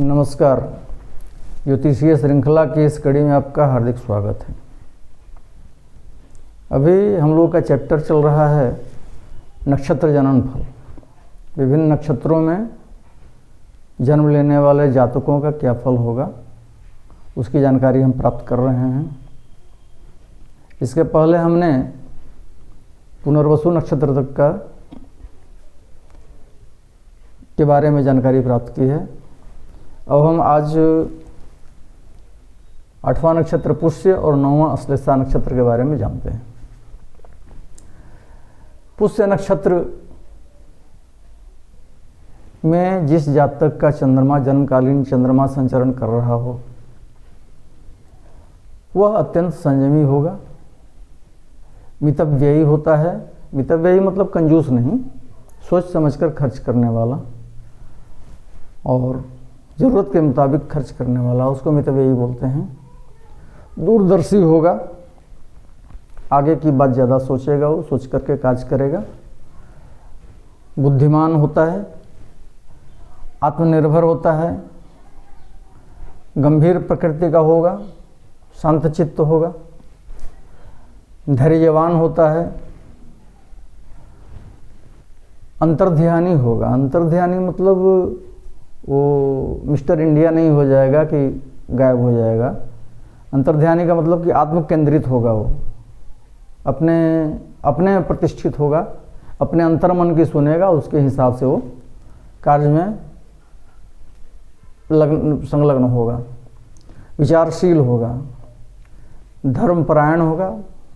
नमस्कार। ज्योतिषीय श्रृंखला की इस कड़ी में आपका हार्दिक स्वागत है। अभी हम लोगों का चैप्टर चल रहा है नक्षत्र जनन फल। विभिन्न नक्षत्रों में जन्म लेने वाले जातकों का क्या फल होगा उसकी जानकारी हम प्राप्त कर रहे हैं। इसके पहले हमने पुनर्वसु नक्षत्र तक के बारे में जानकारी प्राप्त की है। अब हम आज 8वां नक्षत्र पुष्य और 9वां अश्लेषा नक्षत्र के बारे में जानते हैं। पुष्य नक्षत्र में जिस जातक का चंद्रमा जन्मकालीन चंद्रमा संचरण कर रहा हो वह अत्यंत संयमी होगा, मितव्ययी होता है। मितव्ययी मतलब कंजूस नहीं, सोच समझकर खर्च करने वाला और ज़रूरत के मुताबिक खर्च करने वाला, उसको मितव्ययी बोलते हैं। दूरदर्शी होगा, आगे की बात ज़्यादा सोचेगा, वो सोच करके कार्य करेगा। बुद्धिमान होता है, आत्मनिर्भर होता है, गंभीर प्रकृति का होगा, शांतचित्त होगा, धैर्यवान होता है, अंतर्ध्यानी होगा। अंतर्ध्यानी मतलब वो मिस्टर इंडिया नहीं हो जाएगा कि गायब हो जाएगा। अंतर्ध्यानी का मतलब कि आत्मकेंद्रित होगा, वो अपने प्रतिष्ठित होगा, अपने अंतर्मन की सुनेगा, उसके हिसाब से वो कार्य में संलग्न होगा। विचारशील होगा, धर्मपरायण होगा,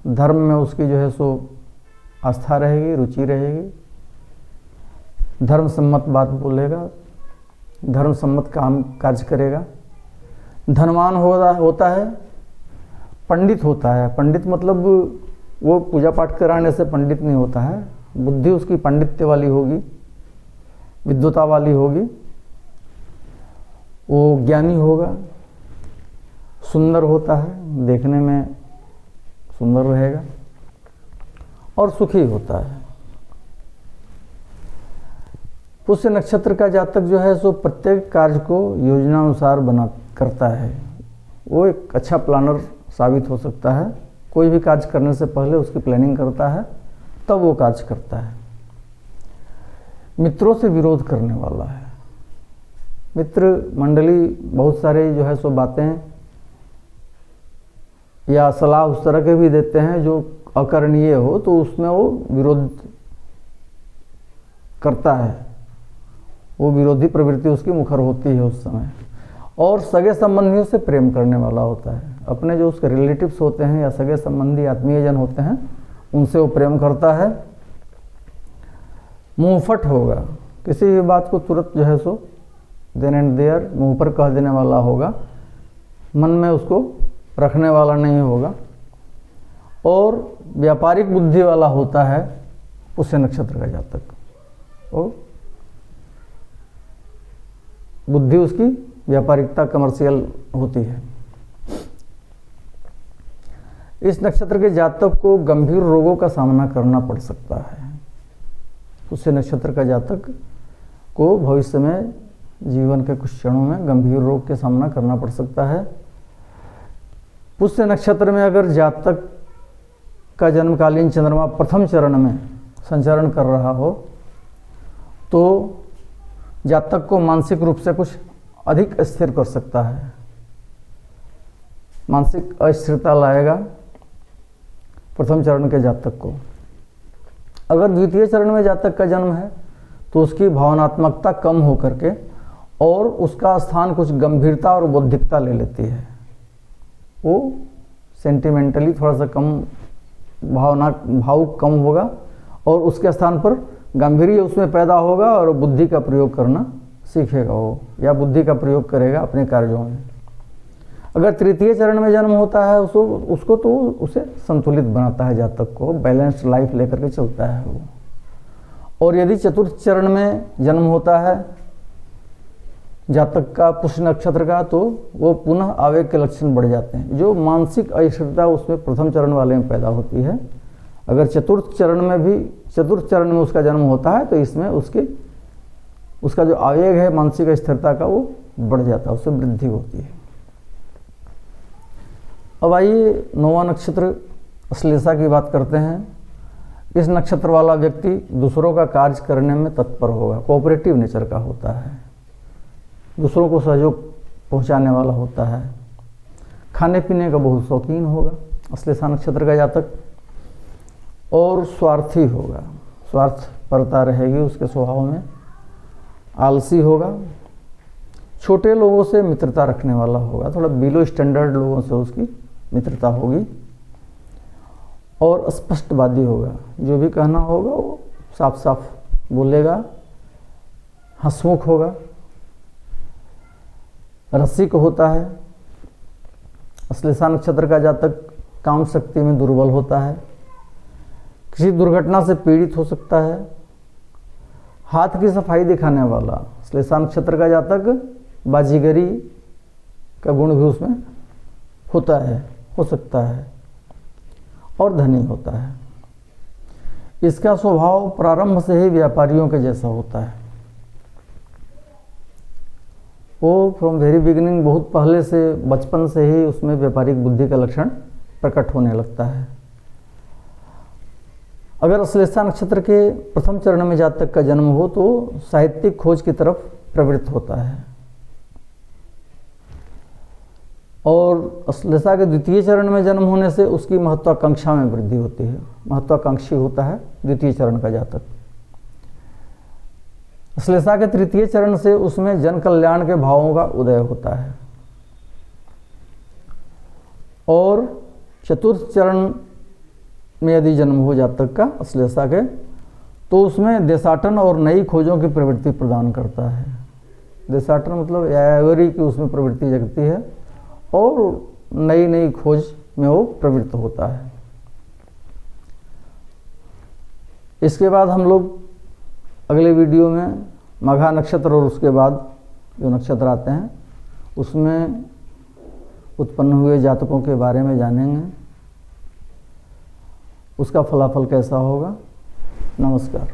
धर्म में उसकी जो है सो आस्था रहेगी, रुचि रहेगी, धर्म सम्मत बात बोलेगा, धर्म सम्मत काम कार्य करेगा। धनवान होता है, पंडित होता है। पंडित मतलब वो पूजा पाठ कराने से पंडित नहीं होता है, बुद्धि उसकी पांडित्य वाली होगी, विद्वता वाली होगी। वो ज्ञानी होगा, सुंदर होता है, देखने में सुंदर रहेगा और सुखी होता है। पुष्य नक्षत्र का जातक जो है सो प्रत्येक कार्य को योजनानुसार बना करता है। वो एक अच्छा प्लानर साबित हो सकता है। कोई भी कार्य करने से पहले उसकी प्लानिंग करता है, तब वो कार्य करता है। मित्रों से विरोध करने वाला है। मित्र मंडली बहुत सारे जो है सो बातें या सलाह उस तरह के भी देते हैं जो अकरणीय हो, तो उसमें वो विरोध करता है। वो विरोधी प्रवृत्ति उसकी मुखर होती है उस समय। और सगे संबंधियों से प्रेम करने वाला होता है। अपने जो उसके रिलेटिव्स होते हैं या सगे संबंधी आत्मीयजन होते हैं उनसे वो प्रेम करता है। मुंहफट होगा, किसी भी बात को तुरंत जो है सो देन एंड देयर मुंह पर कह देने वाला होगा, मन में उसको रखने वाला नहीं होगा। और व्यापारिक बुद्धि वाला होता है पुष्य नक्षत्र का जातक। और बुद्धि उसकी व्यापारिकता कमर्शियल होती है। इस नक्षत्र के जातक को गंभीर रोगों का सामना करना पड़ सकता है। पुष्य नक्षत्र का जातक को भविष्य में जीवन के कुछ क्षणों में गंभीर रोग के सामना करना पड़ सकता है। पुष्य नक्षत्र में अगर जातक का जन्मकालीन चंद्रमा प्रथम चरण में संचरण कर रहा हो तो जातक को मानसिक रूप से कुछ अधिक स्थिर कर सकता है, मानसिक अस्थिरता लाएगा प्रथम चरण के जातक को। अगर द्वितीय चरण में जातक का जन्म है तो उसकी भावनात्मकता कम हो करके और उसका स्थान कुछ गंभीरता और बौद्धिकता ले लेती है। वो सेंटिमेंटली थोड़ा सा कम भावुक कम होगा और उसके स्थान पर गांधीर्य उसमें पैदा होगा और बुद्धि का प्रयोग करना सीखेगा वो, या बुद्धि का प्रयोग करेगा अपने कार्यों में। अगर तृतीय चरण में जन्म होता है उसको तो उसे संतुलित बनाता है, जातक को बैलेंस्ड लाइफ लेकर के चलता है वो। और यदि चतुर्थ चरण में जन्म होता है जातक का पुष्य नक्षत्र का तो वो पुनः आवेग के लक्षण बढ़ जाते हैं। जो मानसिक अस्थिरता उसमें प्रथम चरण वाले में पैदा होती है, अगर चतुर्थ चरण में उसका जन्म होता है तो इसमें उसका जो आवेग है मानसिक स्थिरता का वो बढ़ जाता है, उससे वृद्धि होती है। अब आइए 9वां नक्षत्र अश्लेषा की बात करते हैं। इस नक्षत्र वाला व्यक्ति दूसरों का कार्य करने में तत्पर होगा, कोऑपरेटिव नेचर का होता है, दूसरों को सहयोग पहुंचाने वाला होता है, खाने पीने का बहुत शौकीन होगा अश्लेषा नक्षत्र का जातक, और स्वार्थी होगा, स्वार्थपरता रहेगी उसके स्वभाव में, आलसी होगा, छोटे लोगों से मित्रता रखने वाला होगा, थोड़ा बिलो स्टैंडर्ड लोगों से उसकी मित्रता होगी, और स्पष्टवादी होगा, जो भी कहना होगा वो साफ साफ बोलेगा, हंसमुख होगा, रसिक होता है। अश्लेषा नक्षत्र का जातक काम शक्ति में दुर्बल होता है, किसी दुर्घटना से पीड़ित हो सकता है, हाथ की सफाई दिखाने वाला अश्लेषा नक्षत्र का जातक, बाजीगरी का गुण भी उसमें होता है, हो सकता है, और धनी होता है। इसका स्वभाव प्रारंभ से ही व्यापारियों के जैसा होता है, वो फ्रॉम वेरी बिगिनिंग, बहुत पहले से, बचपन से ही उसमें व्यापारिक बुद्धि का लक्षण प्रकट होने लगता है। अगर अश्लेषा नक्षत्र के प्रथम चरण में जातक का जन्म हो तो साहित्यिक खोज की तरफ प्रवृत्त होता है, और अश्लेषा के द्वितीय चरण में जन्म होने से उसकी महत्वाकांक्षा में वृद्धि होती है, महत्वाकांक्षी होता है द्वितीय चरण का जातक। अश्लेषा के तृतीय चरण से उसमें जन कल्याण के भावों का उदय होता है, और चतुर्थ चरण में यदि जन्म हो जातक का अश्लेषा के, तो उसमें देशाटन और नई खोजों की प्रवृत्ति प्रदान करता है। देशाटन मतलब यावरी की उसमें प्रवृत्ति जगती है, और नई नई खोज में वो प्रवृत्त होता है। इसके बाद हम लोग अगले वीडियो में मघा नक्षत्र और उसके बाद जो नक्षत्र आते हैं उसमें उत्पन्न हुए जातकों के बारे में जानेंगे, उसका फलाफल कैसा होगा। नमस्कार।